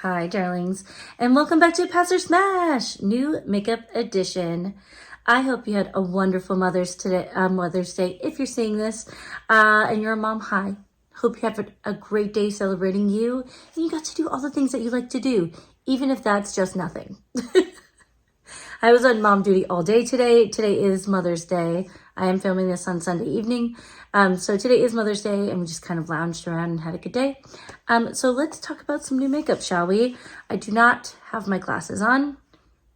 Hi, darlings, and welcome back to Pass or Smash, new makeup edition. I hope you had a wonderful Mother's Day if you're seeing this, and you're a mom. Hi, hope you have a great day celebrating you, and you got to do all the things that you like to do, even if that's just nothing. I was on mom duty all day today. Today is Mother's Day. I am filming this on Sunday evening. So today is Mother's Day and we just kind of lounged around and had a good day. So let's talk about some new makeup, shall we? I do not have my glasses on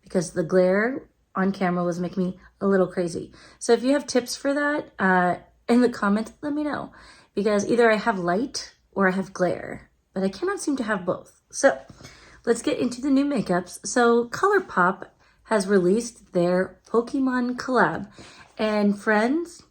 because the glare on camera was making me a little crazy. So if you have tips for that, in the comments, let me know. Because either I have light or I have glare, but I cannot seem to have both. So let's get into the new makeups. So Colourpop has released their Pokemon collab. And friends,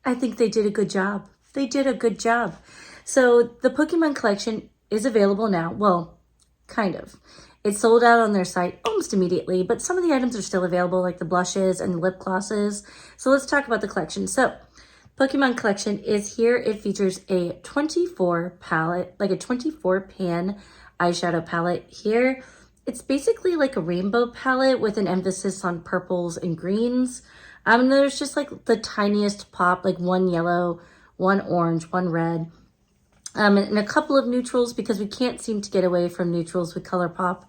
I think they did a good job. They did a good job. So the Pokemon collection is available now. Well, kind of. It sold out on their site almost immediately, but some of the items are still available, like the blushes and the lip glosses. So let's talk about the collection. So Pokemon collection is here. It features a 24 palette, like a 24 pan eyeshadow palette here. It's basically like a rainbow palette with an emphasis on purples and greens. There's just like the tiniest pop, like one yellow, one orange, one red, and a couple of neutrals because we can't seem to get away from neutrals with Colourpop.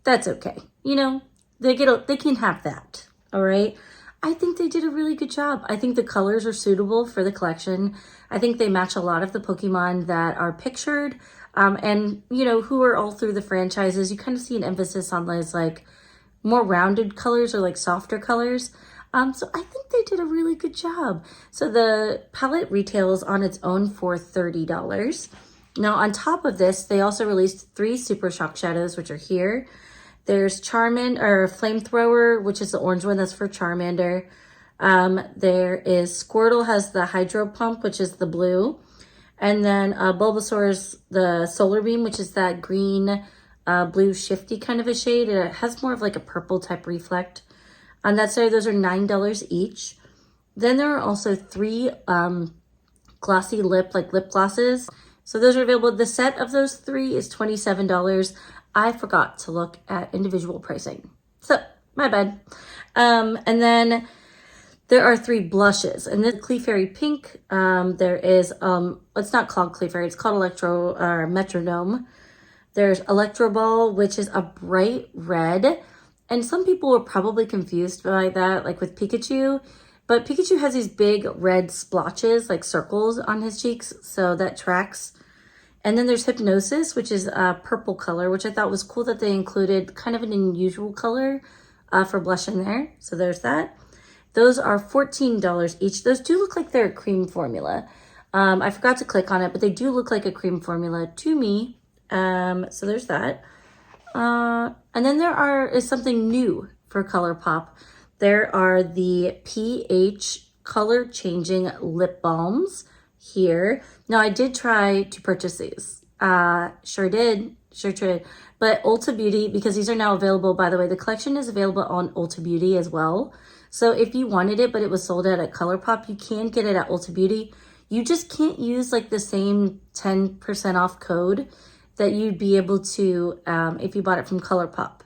That's okay. You know, they can have that. All right. I think they did a really good job. I think the colors are suitable for the collection. I think they match a lot of the Pokemon that are pictured. And, you know, who are all through the franchises. You kind of see an emphasis on those like more rounded colors or like softer colors. So I think they did a really good job. So the palette retails on its own for $30. Now on top of this, they also released 3 Super Shock Shadows, which are here. There's Flamethrower, which is the orange one, that's for Charmander. There is Squirtle has the Hydro Pump, which is the blue. And then Bulbasaur's the Solar Beam, which is that green, blue shifty kind of a shade. It has more of like a purple type reflect. On that side, those are $9 each. Then there are also 3 glossy lip glosses. So those are available. The set of those 3 is $27. I forgot to look at individual pricing. So, my bad. And then there are 3 blushes. And this Clefairy Pink, there is, it's not called Clefairy, it's called Metronome. There's Electro Ball, which is a bright red. And some people were probably confused by that, like with Pikachu. But Pikachu has these big red splotches, like circles on his cheeks. So that tracks. And then there's Hypnosis, which is a purple color, which I thought was cool that they included kind of an unusual color for blush in there. So there's that. Those are $14 each. Those do look like they're a cream formula. I forgot to click on it, but they do look like a cream formula to me. So there's that. And then there is something new for Colourpop. There are the pH color changing lip balms here. Now I did try to purchase these. Sure did. But Ulta Beauty, because these are now available, by the way, the collection is available on Ulta Beauty as well. So if you wanted it, but it was sold out at Colourpop, you can get it at Ulta Beauty. You just can't use like the same 10% off code that you'd be able to if you bought it from Colourpop.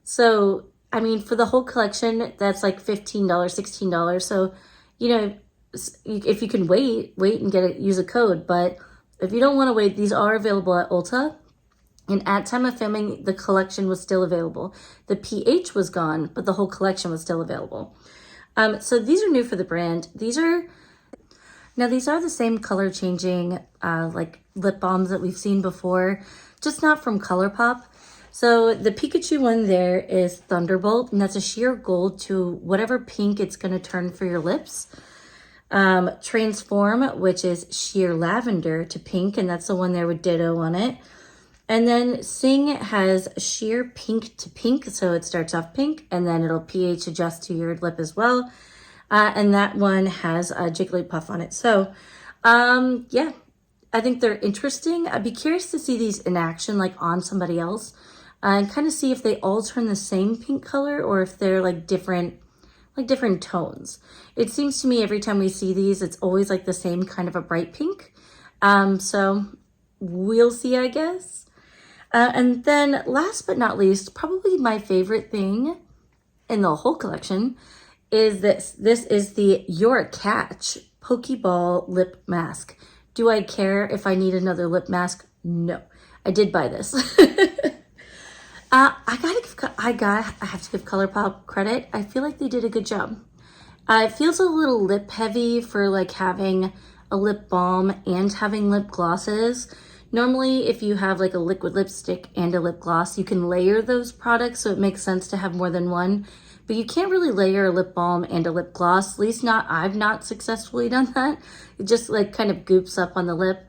So, I mean, for the whole collection, that's like $15, $16. So, you know, if you can wait and use a code. But if you don't want to wait, these are available at Ulta. And at time of filming, the collection was still available. The pH was gone, but the whole collection was still available. So these are new for the brand. These are the same color changing like lip balms that we've seen before, just not from Colourpop. So the Pikachu one there is Thunderbolt, and that's a sheer gold to whatever pink it's going to turn for your lips. Transform, which is sheer lavender to pink, and that's the one there with Ditto on it. And then Sing has sheer pink to pink, so it starts off pink, and then it'll pH adjust to your lip as well. And that one has a Jigglypuff on it. So, yeah, I think they're interesting. I'd be curious to see these in action, like on somebody else, and kind of see if they all turn the same pink color or if they're like different tones. It seems to me every time we see these, it's always like the same kind of a bright pink. So we'll see, I guess. And then last but not least, probably my favorite thing in the whole collection is this. This is the You're a Catch Pokeball lip mask. Do I care if I need another lip mask? No. I did buy this. I have to give Colourpop credit. I feel like they did a good job. It feels a little lip heavy for like having a lip balm and having lip glosses. Normally, if you have like a liquid lipstick and a lip gloss, you can layer those products, so it makes sense to have more than one. But you can't really layer a lip balm and a lip gloss. At least I've not successfully done that. It just like kind of goops up on the lip.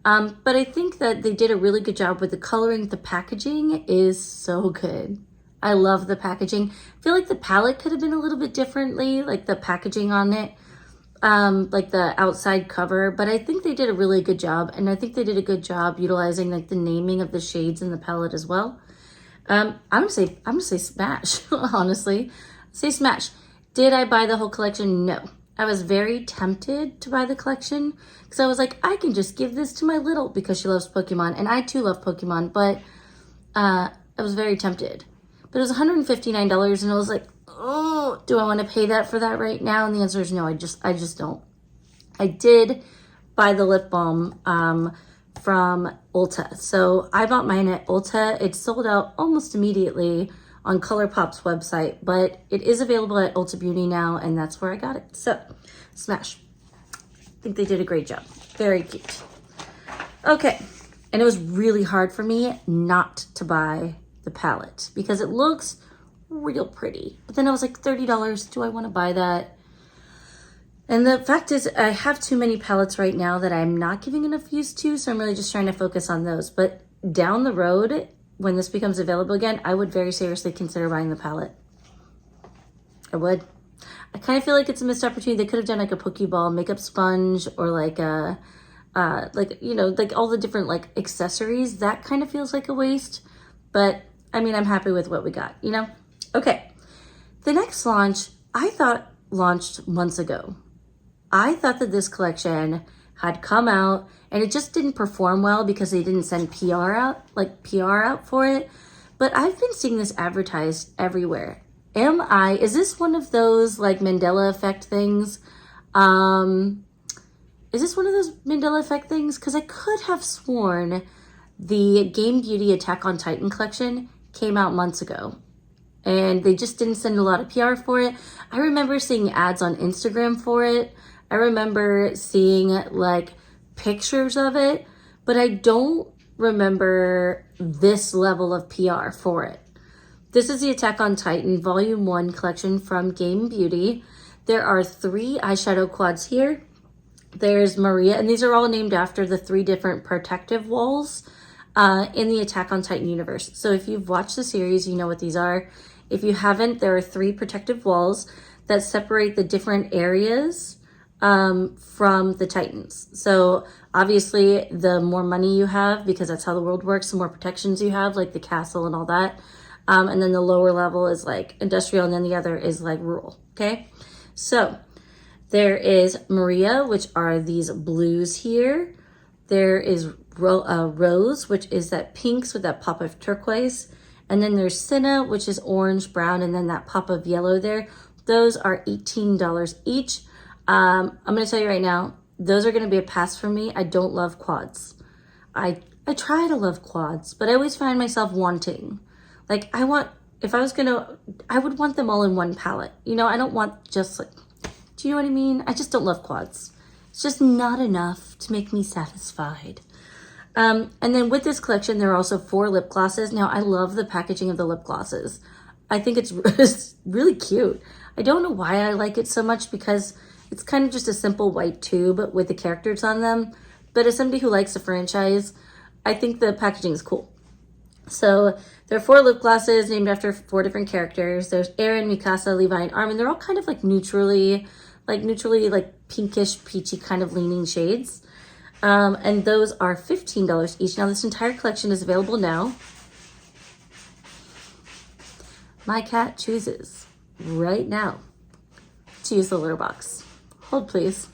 But I think that they did a really good job with the coloring. The packaging is so good. I love the packaging. I feel like the palette could have been a little bit differently, like the packaging on it, like the outside cover, but I think they did a really good job. And I think they did a good job utilizing like the naming of the shades in the palette as well. I'm gonna say smash, honestly. Say smash. Did I buy the whole collection? No. I was very tempted to buy the collection because I was like, I can just give this to my little, because she loves Pokemon and I too love Pokemon, but I was very tempted. But it was $159 and I was like, oh, do I want to pay that for that right now? And the answer is no, I just don't. I did buy the lip balm from Ulta. So I bought mine at Ulta. It sold out almost immediately on Colourpop's website, but it is available at Ulta Beauty now, and that's where I got it. So, smash. I think they did a great job. Very cute. Okay, and it was really hard for me not to buy the palette because it looks real pretty. But then I was like, $30, do I want to buy that? And the fact is, I have too many palettes right now that I'm not giving enough use to, so I'm really just trying to focus on those. But down the road, when this becomes available again, I would very seriously consider buying the palette. I would. I kind of feel like it's a missed opportunity. They could have done like a Pokeball makeup sponge or like a, you know, like all the different like accessories. That kind of feels like a waste. But I mean, I'm happy with what we got, you know? Okay. The next launch, I thought launched months ago. I thought that this collection had come out and it just didn't perform well because they didn't send PR out for it. But I've been seeing this advertised everywhere. Is this one of those like Mandela effect things? Is this one of those Mandela effect things? Because I could have sworn the Game Beauty Attack on Titan collection came out months ago and they just didn't send a lot of PR for it. I remember seeing ads on Instagram for it. I remember seeing like pictures of it, but I don't remember this level of PR for it. This is the Attack on Titan Volume 1 collection from Game Beauty. There are 3 eyeshadow quads here. There's Maria, and these are all named after the 3 different protective walls in the Attack on Titan universe. So if you've watched the series, you know what these are. If you haven't, there are 3 protective walls that separate the different areas from the Titans. So obviously the more money you have, because that's how the world works, the more protections you have, like the castle and all that. And then the lower level is like industrial, and then the other is like rural. Okay. So there is Maria, which are these blues here. There is Rose, which is that pinks with that pop of turquoise. And then there's Senna, which is orange, brown, and then that pop of yellow there. Those are $18 each. I'm going to tell you right now, those are going to be a pass for me. I don't love quads. I try to love quads, but I always find myself wanting. Like I would want them all in one palette. You know, I don't want just like, do you know what I mean? I just don't love quads. It's just not enough to make me satisfied. And then with this collection, there are also 4 lip glosses. Now I love the packaging of the lip glosses. I think it's really cute. I don't know why I like it so much because it's kind of just a simple white tube with the characters on them. But as somebody who likes the franchise, I think the packaging is cool. So there are 4 lip glosses named after 4 different characters. There's Aaron, Mikasa, Levi, and Armin. They're all kind of like neutrally pinkish, peachy kind of leaning shades. And those are $15 each. Now this entire collection is available now. My cat chooses right now to use the litter box. Hold please.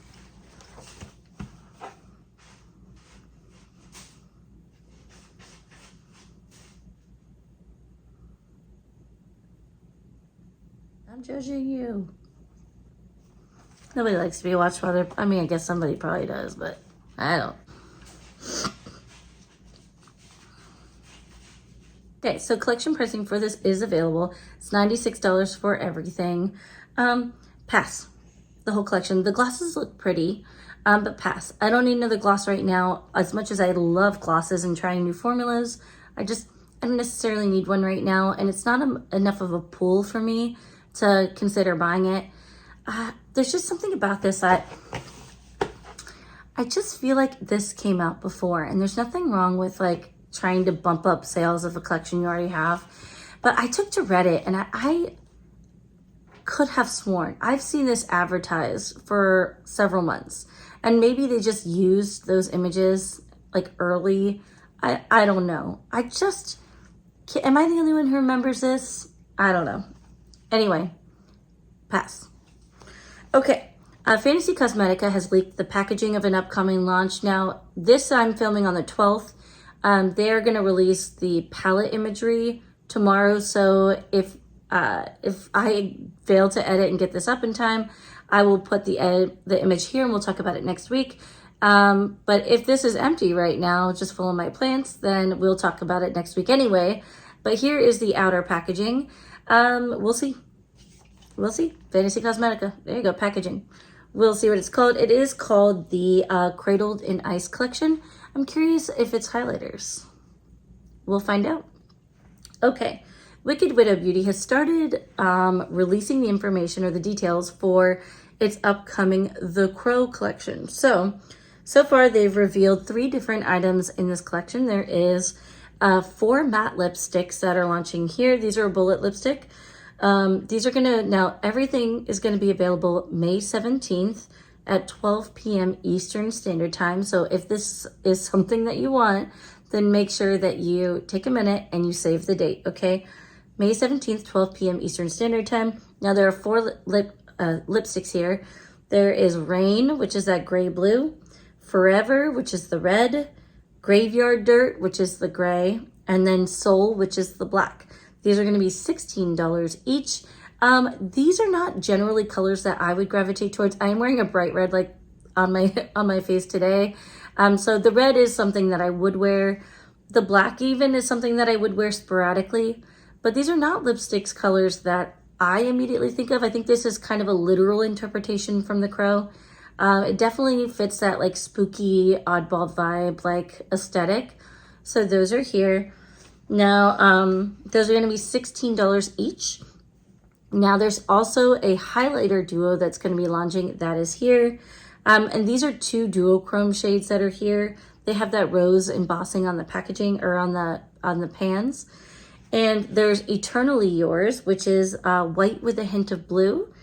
I'm judging you. Nobody likes to be watched while they're, I mean, I guess somebody probably does, but I don't. Okay, so collection pricing for this is available. It's $96 for everything. Pass. The whole collection. The glosses look pretty, but pass. I don't need another gloss right now. As much as I love glosses and trying new formulas, I don't necessarily need one right now, and it's not enough of a pull for me to consider buying it. There's just something about this that I just feel like this came out before, and there's nothing wrong with like trying to bump up sales of a collection you already have. But I took to Reddit, and I could have sworn I've seen this advertised for several months, and maybe they just used those images like early. I don't know. Am I the only one who remembers this? I don't know. Anyway, pass. Okay, Fantasy Cosmetica has leaked the packaging of an upcoming launch. Now, this I'm filming on the 12th. They're going to release the palette imagery tomorrow, so if I fail to edit and get this up in time, I will put the image here and we'll talk about it next week. But if this is empty right now, just full of my plants, then we'll talk about it next week anyway. But here is the outer packaging. We'll see. We'll see. Fantasy Cosmetica. There you go, packaging. We'll see what it's called. It is called the Cradled in Ice collection. I'm curious if it's highlighters. We'll find out. Okay. Wicked Widow Beauty has started releasing the information or the details for its upcoming The Crow collection. So far they've revealed 3 different items in this collection. There is 4 matte lipsticks that are launching here. These are a bullet lipstick. These are now everything is gonna be available May 17th at 12 p.m. Eastern Standard Time. So if this is something that you want, then make sure that you take a minute and you save the date, okay? May 17th, 12 p.m. Eastern Standard Time. Now there are 4 lipsticks here. There is Rain, which is that gray blue, Forever, which is the red, Graveyard Dirt, which is the gray, and then Soul, which is the black. These are going to be $16 each. These are not generally colors that I would gravitate towards. I am wearing a bright red like on my face today. So the red is something that I would wear. The black even is something that I would wear sporadically. But these are not lipsticks colors that I immediately think of. I think this is kind of a literal interpretation from The Crow. It definitely fits that like spooky oddball vibe like aesthetic. So those are here. Now, those are going to be $16 each. Now, there's also a highlighter duo that's going to be launching. That is here. And these are 2 duochrome shades that are here. They have that rose embossing on the packaging or on the pans. And there's Eternally Yours, which is white with a hint of blue.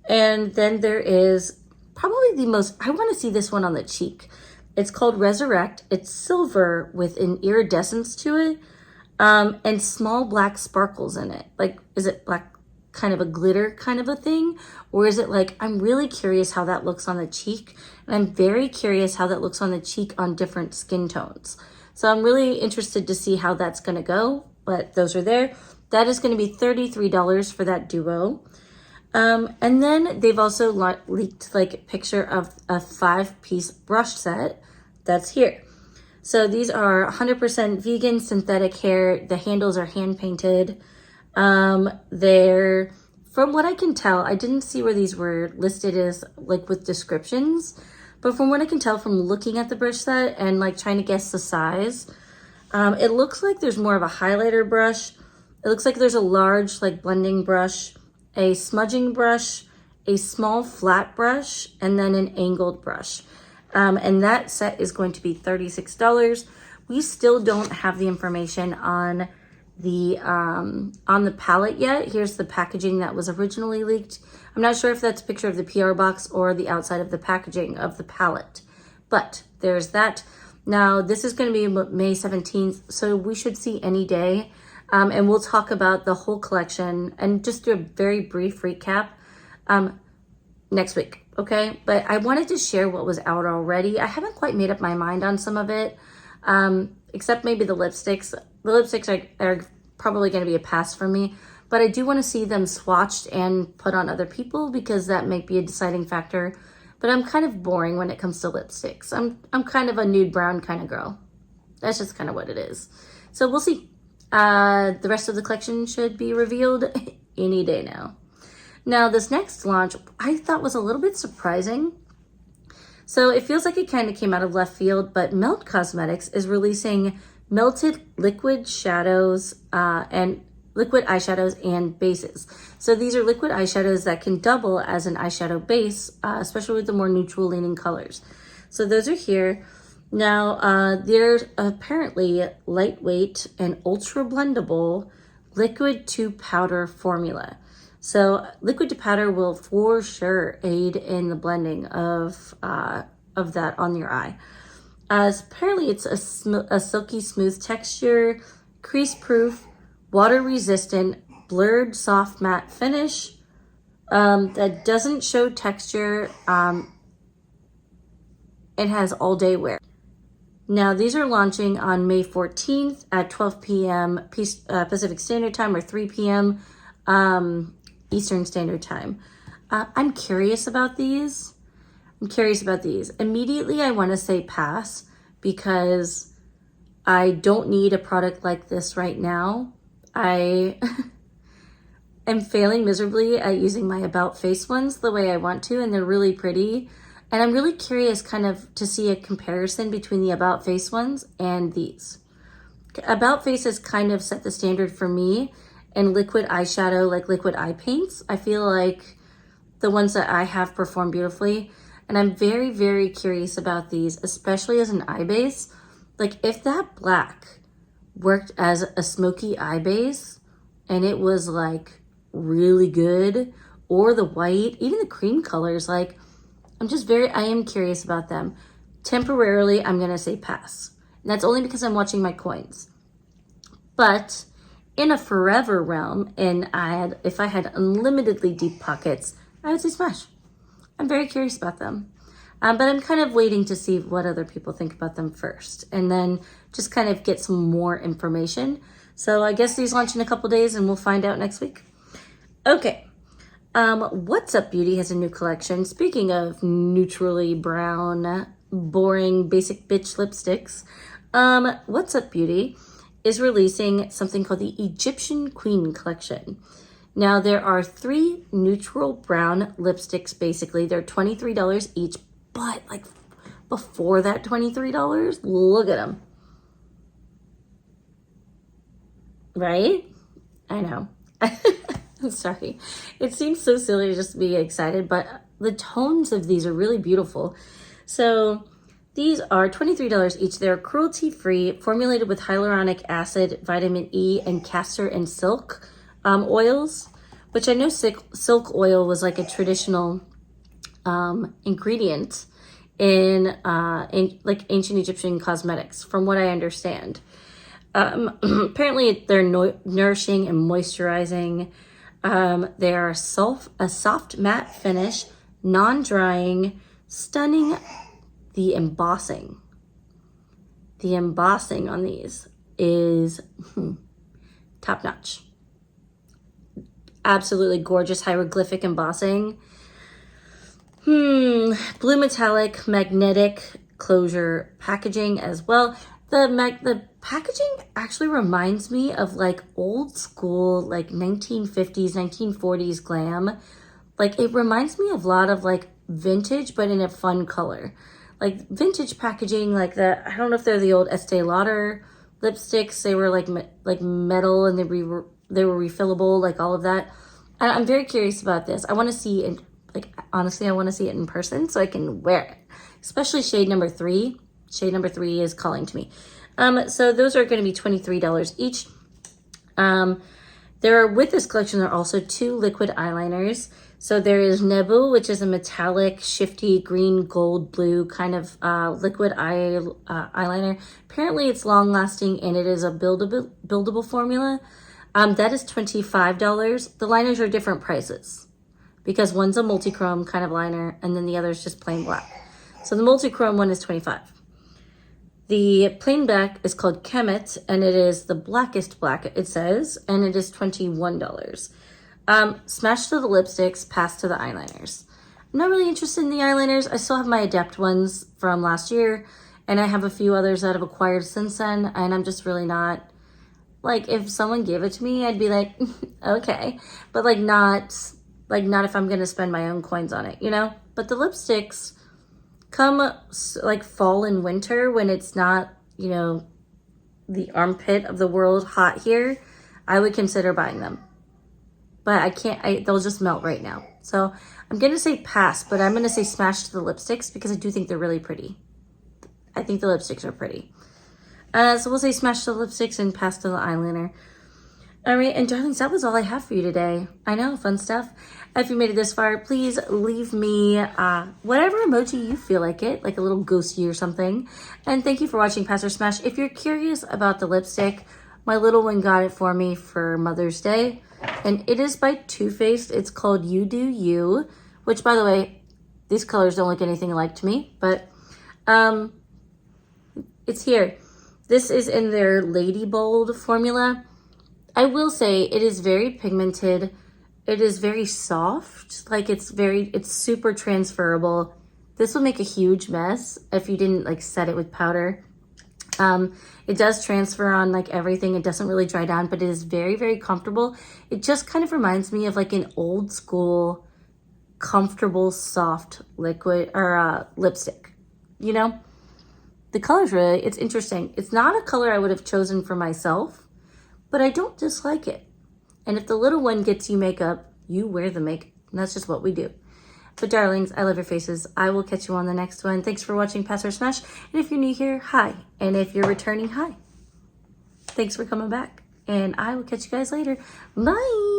And then there is probably the most, I want to see this one on the cheek. It's called Resurrect. It's silver with an iridescence to it. And small black sparkles in it. Like, is it black kind of a glitter kind of a thing? Or is it like, I'm really curious how that looks on the cheek. And I'm very curious how that looks on the cheek on different skin tones. So I'm really interested to see how that's going to go. But those are there. That is going to be $33 for that duo. And then they've also leaked like a picture of a 5-piece brush set that's here. So these are 100% vegan synthetic hair. The handles are hand painted. They're, from what I can tell, I didn't see where these were listed as like with descriptions, but from what I can tell from looking at the brush set and like trying to guess the size, it looks like there's more of a highlighter brush. It looks like there's a large like blending brush, a smudging brush, a small flat brush, and then an angled brush. And that set is going to be $36. We still don't have the information on the palette yet. Here's the packaging that was originally leaked. I'm not sure if that's a picture of the PR box or the outside of the packaging of the palette, but there's that. Now, this is going to be May 17th, so we should see any day. And we'll talk about the whole collection and just do a very brief recap next week, okay? But I wanted to share what was out already. I haven't quite made up my mind on some of it, except maybe the lipsticks. The lipsticks are probably going to be a pass for me. but I do want to see them swatched and put on other people because that might be a deciding factor. But I'm kind of boring when it comes to lipsticks. I'm kind of a nude brown kind of girl. That's just kind of what it is. So we'll see. The rest of the collection should be revealed any day now. Now this next launch I thought was a little bit surprising. So it feels like it kind of came out of left field, but Melt Cosmetics is releasing melted liquid shadows and liquid eyeshadows and bases. So these are liquid eyeshadows that can double as an eyeshadow base, especially with the more neutral leaning colors. So those are here. Now, they're apparently lightweight and ultra blendable liquid to powder formula. So liquid to powder will for sure aid in the blending of that on your eye. Apparently it's a silky smooth texture, crease proof, water resistant, blurred soft matte finish that doesn't show texture. It has all day wear. Now these are launching on May 14th at 12 p.m. Pacific Standard Time or 3 p.m. Eastern Standard Time. I'm curious about these. Immediately I want to say pass because I don't need a product like this right now. I am failing miserably at using my About Face ones the way I want to, and they're really pretty. And I'm really curious kind of to see a comparison between the About Face ones and these. About Face has kind of set the standard for me, and liquid eyeshadow, like liquid eye paints, I feel like the ones that I have perform beautifully. And I'm very, very curious about these, especially as an eye base. Like if that black worked as a smoky eye base and it was like really good, or the white, even the cream colors, like I am curious about them. Temporarily, I'm gonna say pass. And that's only because I'm watching my coins. But in a forever realm, and if I had unlimitedly deep pockets, I would say smash. I'm very curious about them. But I'm kind of waiting to see what other people think about them first, and then just kind of get some more information. So I guess these launch in a couple days and we'll find out next week. Okay. What's Up Beauty has a new collection. Speaking of neutrally brown, boring, basic bitch lipsticks, What's Up Beauty is releasing something called the Egyptian Queen collection. Now there are 3 neutral brown lipsticks, basically. They're $23 each, but like before that $23, look at them. Right? I know. I'm sorry. It seems so silly to just be excited, but the tones of these are really beautiful. So these are $23 each. They're cruelty-free, formulated with hyaluronic acid, vitamin E, and castor and silk oils, which I know silk oil was like a traditional ingredient in like ancient Egyptian cosmetics, from what I understand. Apparently they're nourishing and moisturizing. They are a soft matte finish, non-drying, stunning. The embossing on these is top notch. Absolutely gorgeous hieroglyphic embossing. Blue metallic magnetic closure packaging as well. The packaging actually reminds me of like old school, like 1950s, 1940s glam. Like it reminds me of a lot of like vintage, but in a fun color. Like vintage packaging, like I don't know if they're the old Estee Lauder lipsticks. They were like metal, and they were refillable, like all of that. I'm very curious about this. I want to see it, like honestly, I want to see it in person so I can wear it. Especially shade number 3. Shade number 3 is calling to me. So those are going to be $23 each. With this collection, there are also 2 liquid eyeliners. So there is Nebu, which is a metallic, shifty, green, gold, blue kind of liquid eyeliner. Apparently it's long-lasting, and it is a buildable formula. That is $25. The liners are different prices because one's a multi-chrome kind of liner, and then the other is just plain black. So the multi-chrome one is $25. The plain black is called Kemet, and it is the blackest black, it says, and it is $21. Smash to the lipsticks, pass to the eyeliners. I'm not really interested in the eyeliners. I still have my Adept ones from last year, and I have a few others that I've acquired since then, and I'm just really not, like, if someone gave it to me, I'd be like, okay, but like not if I'm gonna spend my own coins on it, you know? But the lipsticks, come like fall and winter when it's not, you know, the armpit of the world hot here, I would consider buying them. But I can't, they'll just melt right now. So I'm going to say pass, but I'm going to say smash to the lipsticks because I do think they're really pretty. I think the lipsticks are pretty. So we'll say smash to the lipsticks and pass to the eyeliner. All right, and darlings, that was all I have for you today. I know, fun stuff. If you made it this far, please leave me whatever emoji you feel like it, like a little ghosty or something. And thank you for watching Pass or Smash. If you're curious about the lipstick, my little one got it for me for Mother's Day. And it is by Too Faced. It's called You Do You, which, by the way, these colors don't look anything alike to me. But it's here. This is in their Lady Bold formula. I will say it is very pigmented. It is very soft. Like it's super transferable. This will make a huge mess if you didn't like set it with powder. It does transfer on like everything. It doesn't really dry down, but it is very, very comfortable. It just kind of reminds me of like an old school, comfortable, soft liquid or lipstick, you know? The color's really, it's interesting. It's not a color I would have chosen for myself, but I don't dislike it. And if the little one gets you makeup, you wear the makeup. And that's just what we do. But darlings, I love your faces. I will catch you on the next one. Thanks for watching Pass or Smash. And if you're new here, hi. And if you're returning, hi. Thanks for coming back. And I will catch you guys later. Bye.